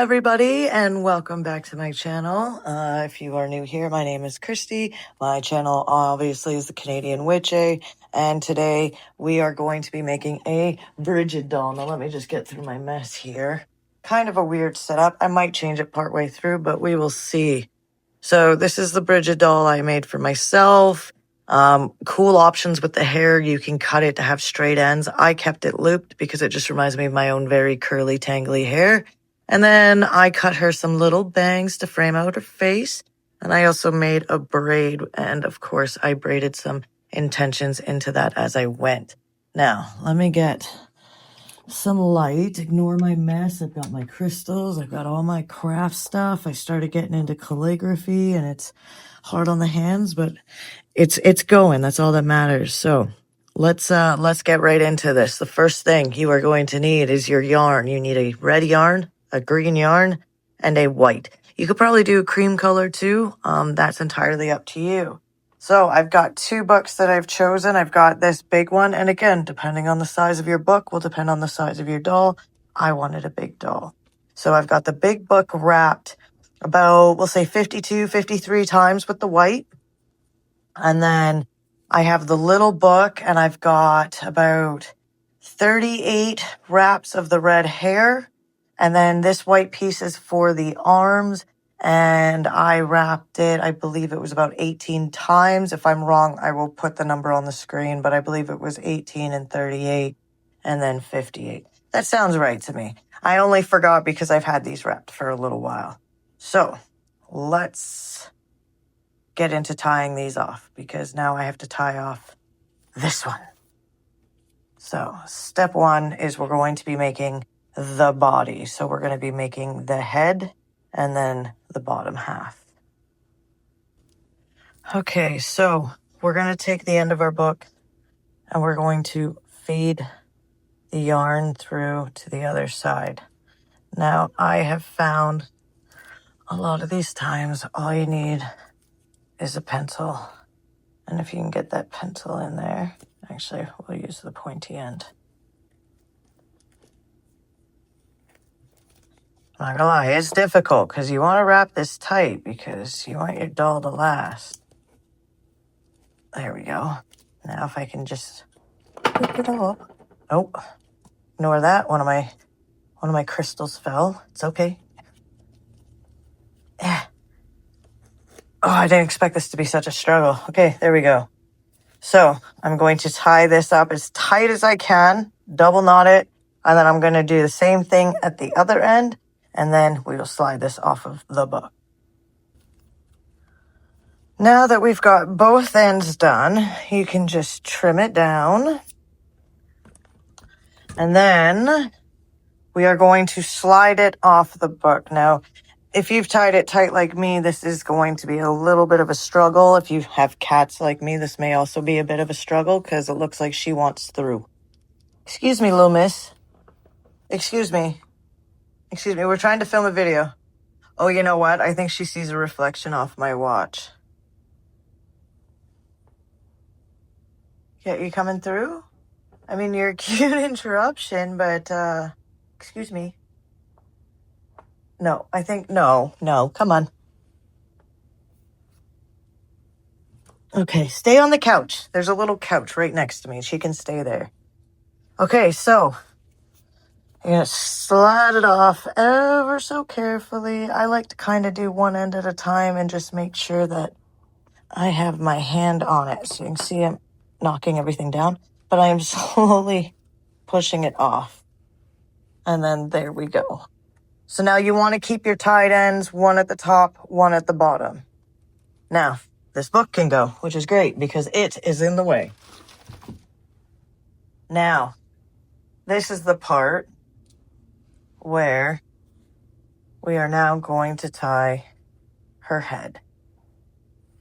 everybody, and welcome back to my channel. If you are new here, my name is Christy. My channel obviously is the Canadian Witchy, and today we are going to be making a Brigid doll. Now let me just get through my mess here. Kind of a weird setup. I might change it partway through, but we will see. So this is the Brigid doll I made for myself. Cool options with the hair. You can cut it to have straight ends. I kept it looped because it just reminds me of my own very curly, tangly hair. And then I cut her some little bangs to frame out her face. And I also made a braid. And of course, I braided some intentions into that as I went. Now, let me get some light. Ignore my mess. I've got my crystals. I've got all my craft stuff. I started getting into calligraphy and it's hard on the hands, but it's going. That's all that matters. So let's get right into this. The first thing you are going to need is your yarn. You need a red yarn, a green yarn, and a white. You could probably do a cream color too. That's entirely up to you. So I've got two books that I've chosen. I've got this big one. And again, depending on the size of your book will depend on the size of your doll. I wanted a big doll. So I've got the big book wrapped about, we'll say 52, 53 times with the white. And then I have the little book and I've got about 38 wraps of the red hair. And then this white piece is for the arms. And I wrapped it, I believe it was about 18 times. If I'm wrong, I will put the number on the screen, but I believe it was 18 and 38 and then 58. That sounds right to me. I only forgot because I've had these wrapped for a little while. So let's get into tying these off because now I have to tie off this one. So step one is we're going to be making the body. So we're going to be making the head and then the bottom half. Okay, so we're going to take the end of our book and we're going to feed the yarn through to the other side. Now, I have found a lot of these times all you need is a pencil. And if you can get that pencil in there, actually, we'll use the pointy end. I'm not gonna lie, it's difficult because you want to wrap this tight because you want your doll to last. There we go. Now if I can just pick it up. Oh, ignore that. One of my crystals fell. It's okay. Yeah. Oh, I didn't expect this to be such a struggle. Okay, there we go. So I'm going to tie this up as tight as I can, double knot it, and then I'm going to do the same thing at the other end, and then we will slide this off of the book. Now that we've got both ends done, you can just trim it down. And then we are going to slide it off the book. Now, if you've tied it tight like me, this is going to be a little bit of a struggle. If you have cats like me, this may also be a bit of a struggle because it looks like she wants through. Excuse me, little miss. Excuse me. Excuse me, we're trying to film a video. Oh, you know what? I think she sees a reflection off my watch. Yeah, you coming through? I mean, you're a cute interruption, but, excuse me. No, I think, no, come on. Okay, stay on the couch. There's a little couch right next to me. She can stay there. Okay, so you're going to slide it off ever so carefully. I like to kind of do one end at a time and just make sure that I have my hand on it. So you can see I'm knocking everything down, but I am slowly pushing it off. And then there we go. So now you want to keep your tied ends, one at the top, one at the bottom. Now, this book can go, which is great because it is in the way. Now, this is the part where we are now going to tie her head.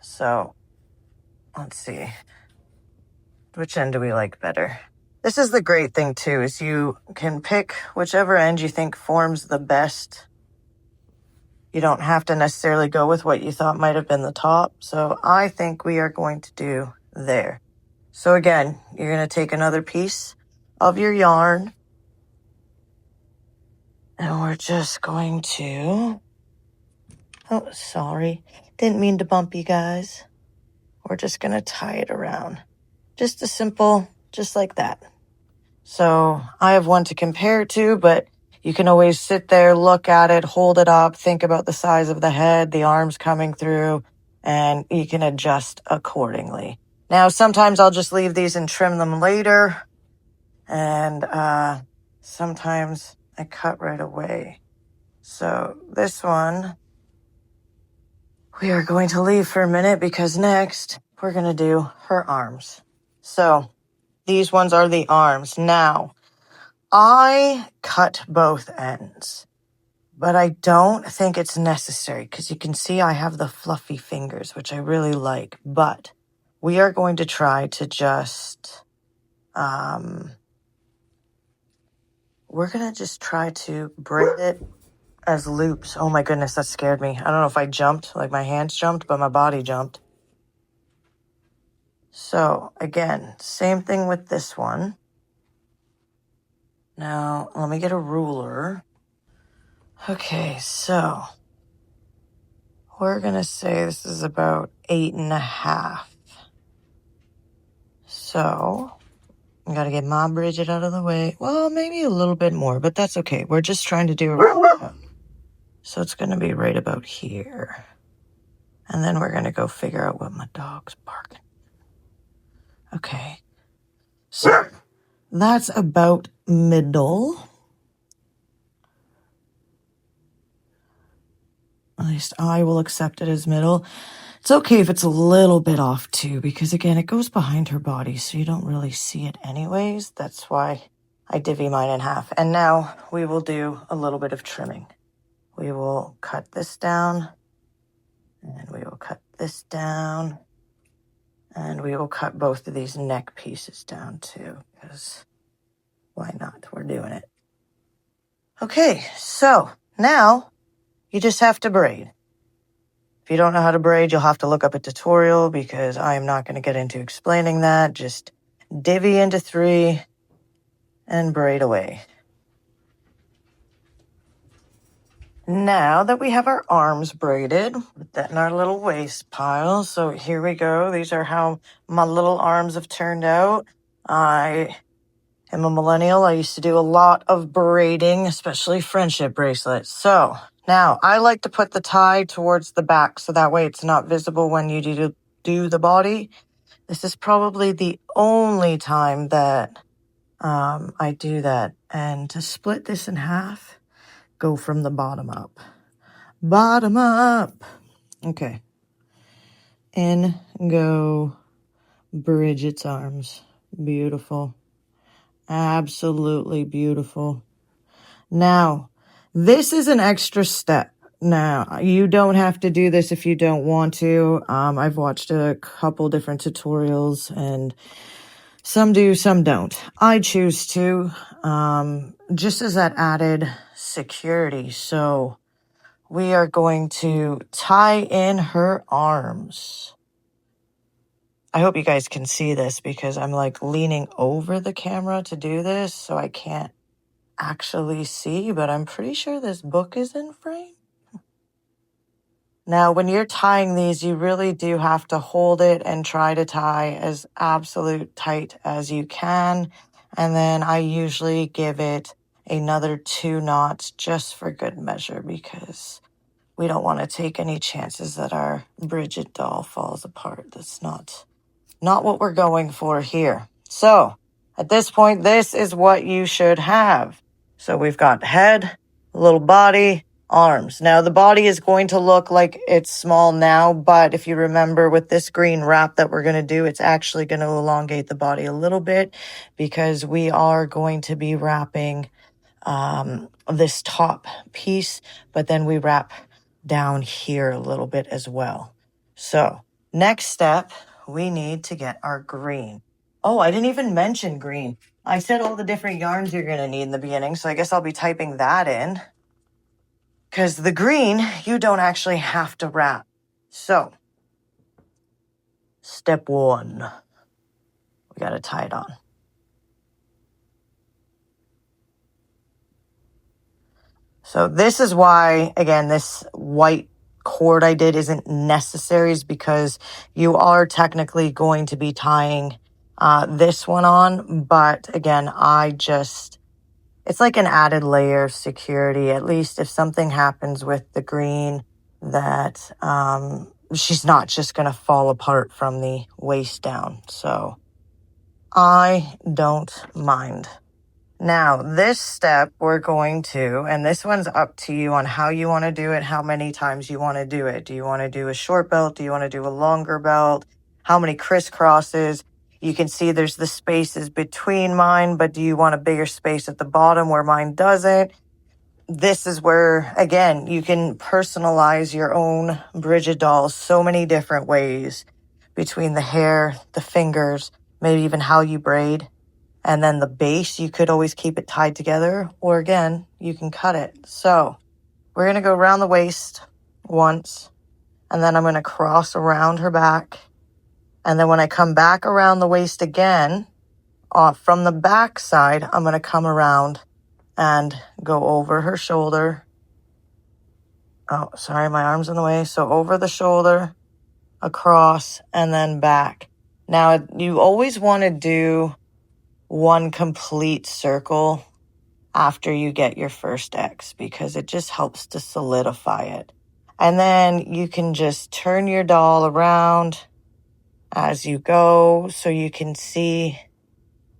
So, let's see. Which end do we like better? This is the great thing too, is you can pick whichever end you think forms the best. You don't have to necessarily go with what you thought might have been the top. So I think we are going to do there. So again, you're going to take another piece of your yarn And we're just going to, oh, sorry. Didn't mean to bump you guys. We're just going to tie it around. Just a simple, just like that. So I have one to compare it to, but you can always sit there, look at it, hold it up, think about the size of the head, the arms coming through, and you can adjust accordingly. Now, sometimes I'll just leave these and trim them later, and sometimes I cut right away. So this one, we are going to leave for a minute because next we're going to do her arms. So these ones are the arms. Now, I cut both ends, but I don't think it's necessary because you can see I have the fluffy fingers, which I really like. But we are going to try to just, we're going to just try to braid it as loops. Oh my goodness, that scared me. I don't know if I jumped, like my hands jumped, but my body jumped. So again, same thing with this one. Now, let me get a ruler. Okay, so we're going to say this is about 8.5. So I got to get my Brigid out of the way. Well, maybe a little bit more, but that's okay. We're just trying to do it. So it's going to be right about here. And then we're going to go figure out what my dog's barking. Okay. So that's about middle. At least I will accept it as middle. It's okay if it's a little bit off too, because again, it goes behind her body, so you don't really see it anyways. That's why I divvy mine in half. And now we will do a little bit of trimming. We will cut this down, and we will cut this down, and we will cut both of these neck pieces down too, because why not? We're doing it. Okay, so now you just have to braid. If you don't know how to braid, you'll have to look up a tutorial because I am not going to get into explaining that. Just divvy into 3 and braid away. Now that we have our arms braided, put that in our little waist pile. So here we go. These are how my little arms have turned out. I am a millennial. I used to do a lot of braiding, especially friendship bracelets. So now I like to put the tie towards the back so that way it's not visible when you do the body. This is probably the only time that I do that. And to split this in half, go from the bottom up. Bottom up. Okay. In go Brigid's arms. Beautiful. Absolutely beautiful. Now, this is an extra step. Now, you don't have to do this if you don't want to. I've watched a couple different tutorials and some do, some don't. I choose to, just as that added security. So we are going to tie in her arms. I hope you guys can see this because I'm like leaning over the camera to do this, so I can't actually see, but I'm pretty sure this book is in frame. Now, when you're tying these, you really do have to hold it and try to tie as absolute tight as you can. And then I usually give it another 2 knots just for good measure because we don't want to take any chances that our Brigid doll falls apart. That's not what we're going for here. So at this point, this is what you should have. So we've got head, little body, arms. Now the body is going to look like it's small now, but if you remember with this green wrap that we're going to do, it's actually going to elongate the body a little bit because we are going to be wrapping this top piece, but then we wrap down here a little bit as well. So next step, we need to get our green. Oh, I didn't even mention green. I said all the different yarns you're going to need in the beginning, so I guess I'll be typing that in. Because the green, you don't actually have to wrap. So, step 1, we got to tie it on. So this is why, again, this white cord I did isn't necessary, is because you are technically going to be tying this one on. But again, it's like an added layer of security. At least if something happens with the green, that she's not just going to fall apart from the waist down. So I don't mind. Now, this step we're going to, and this one's up to you on how you want to do it, how many times you want to do it. Do you want to do a short belt? Do you want to do a longer belt? How many crisscrosses? You can see there's the spaces between mine, but do you want a bigger space at the bottom where mine doesn't? This is where, again, you can personalize your own Brigid doll so many different ways, between the hair, the fingers, maybe even how you braid. And then the base, you could always keep it tied together, or again, you can cut it. So we're going to go around the waist once, and then I'm going to cross around her back. And then when I come back around the waist again, from the back side, I'm going to come around and go over her shoulder. Oh, sorry, my arm's in the way. So over the shoulder, across, and then back. Now, you always want to do one complete circle after you get your first X, because it just helps to solidify it. And then you can just turn your doll around as you go so you can see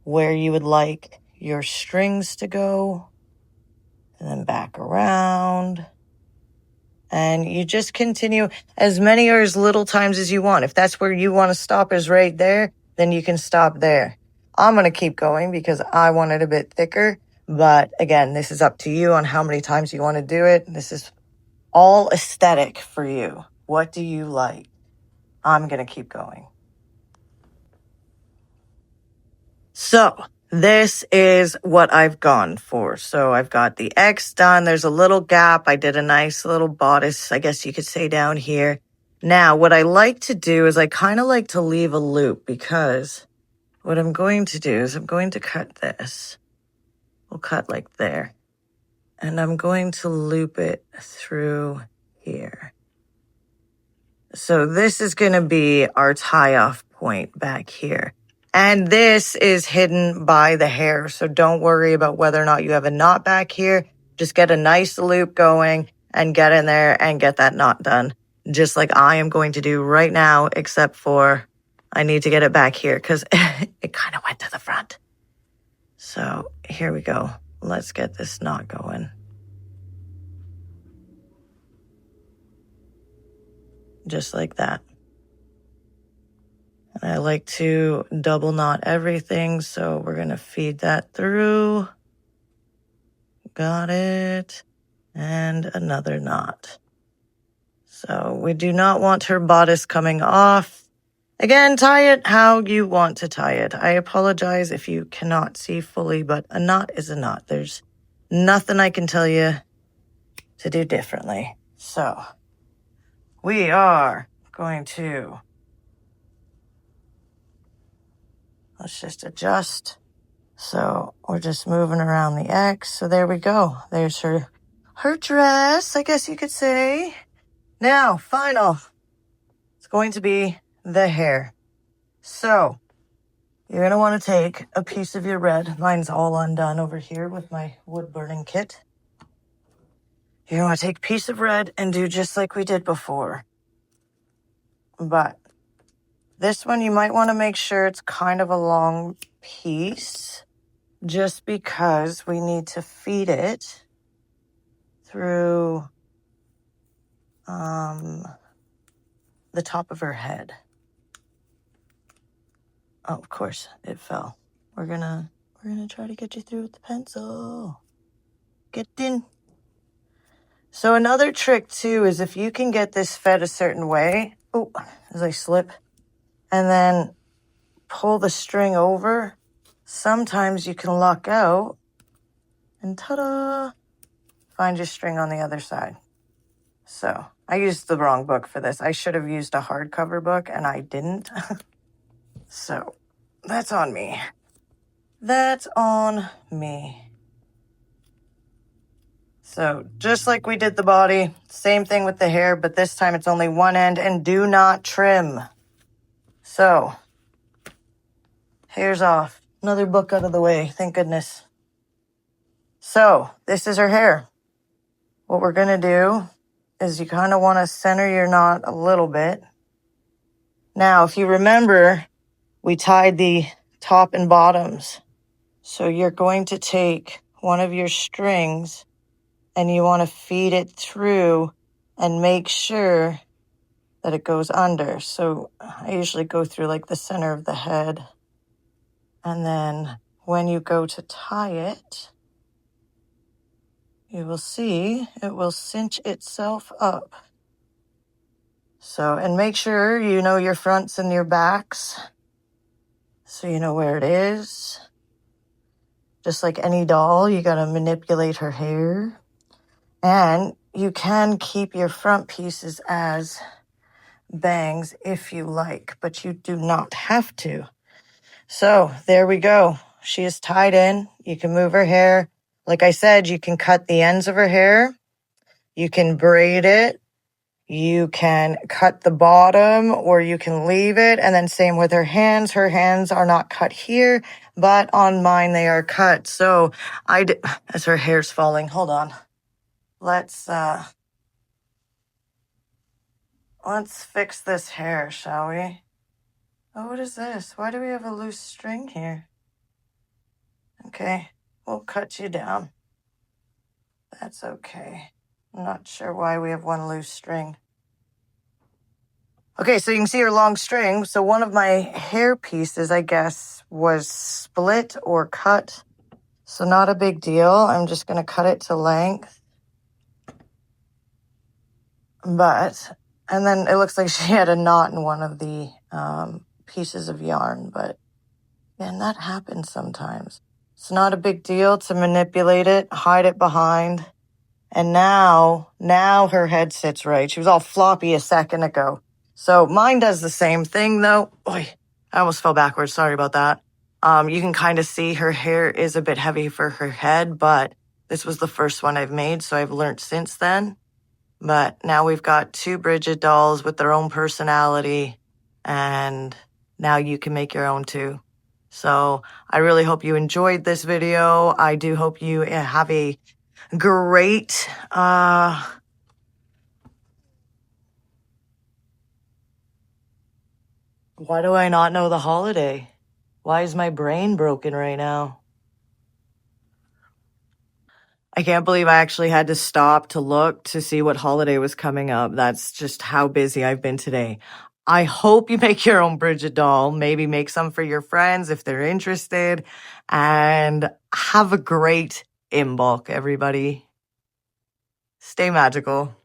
where you would like your strings to go, and then back around. And you just continue as many or as little times as you want. If that's where you want to stop, is right there, then you can stop there. I'm going to keep going because I want it a bit thicker. But again, this is up to you on how many times you want to do it. This is all aesthetic for you. What do you like? I'm going to keep going. So this is what I've gone for. So I've got the X done. There's a little gap. I did a nice little bodice, I guess you could say, down here. Now, what I like to do is I kind of like to leave a loop, because what I'm going to do is I'm going to cut this. We'll cut like there. And I'm going to loop it through here. So this is going to be our tie-off point back here. And this is hidden by the hair. So don't worry about whether or not you have a knot back here. Just get a nice loop going and get in there and get that knot done. Just like I am going to do right now, except for I need to get it back here because it kind of went to the front. So here we go. Let's get this knot going. Just like that. And I like to double knot everything, so we're going to feed that through. Got it. And another knot. So we do not want her bodice coming off. Again, tie it how you want to tie it. I apologize if you cannot see fully, but a knot is a knot. There's nothing I can tell you to do differently. So we are going to, let's just adjust. So we're just moving around the X. So there we go. There's her dress, I guess you could say. Now, final. It's going to be the hair. So you're going to want to take a piece of your red. Mine's all undone over here with my wood burning kit. You're going to want to take a piece of red and do just like we did before. But this one, you might want to make sure it's kind of a long piece, just because we need to feed it through the top of her head. Oh, of course, it fell. We're gonna try to get you through with the pencil. Get in. So another trick too is if you can get this fed a certain way, oh, as I slip, and then pull the string over, sometimes you can luck out and ta-da, find your string on the other side. So I used the wrong book for this. I should have used a hardcover book and I didn't. So that's on me. That's on me. So just like we did the body, same thing with the hair, but this time it's only one end, and do not trim. So, hair's off. Another book out of the way, thank goodness. So, this is her hair. What we're gonna do is you kind of want to center your knot a little bit. Now, if you remember, we tied the top and bottoms. So you're going to take one of your strings and you want to feed it through and make sure that it goes under. So I usually go through like the center of the head. And then when you go to tie it, you will see it will cinch itself up. So, and make sure you know your fronts and your backs so you know where it is. Just like any doll, you got to manipulate her hair. And you can keep your front pieces as bangs if you like, but you do not have to. So there we go. She is tied in. You can move her hair. Like I said, you can cut the ends of her hair. You can braid it. You can cut the bottom or you can leave it. And then same with her hands. Her hands are not cut here, but on mine they are cut. So as her hair's falling, hold on. Let's fix this hair, shall we? Oh, what is this? Why do we have a loose string here? Okay, we'll cut you down. That's okay. I'm not sure why we have one loose string. Okay, so you can see her long string. So one of my hair pieces, I guess, was split or cut. So not a big deal. I'm just going to cut it to length. And then it looks like she had a knot in one of the pieces of yarn. But, man, that happens sometimes. It's not a big deal to manipulate it, hide it behind. And now her head sits right. She was all floppy a second ago. So mine does the same thing, though. Oy, I almost fell backwards. Sorry about that. You can kind of see her hair is a bit heavy for her head, but this was the first one I've made, so I've learned since then. But now we've got two Brigid dolls with their own personality, and now you can make your own too. So I really hope you enjoyed this video. I do hope you have a great, why do I not know the holiday? Why is my brain broken right now? I can't believe I actually had to stop to look to see what holiday was coming up. That's just how busy I've been today. I hope you make your own Brigid doll. Maybe make some for your friends if they're interested. And have a great Imbolc, everybody. Stay magical.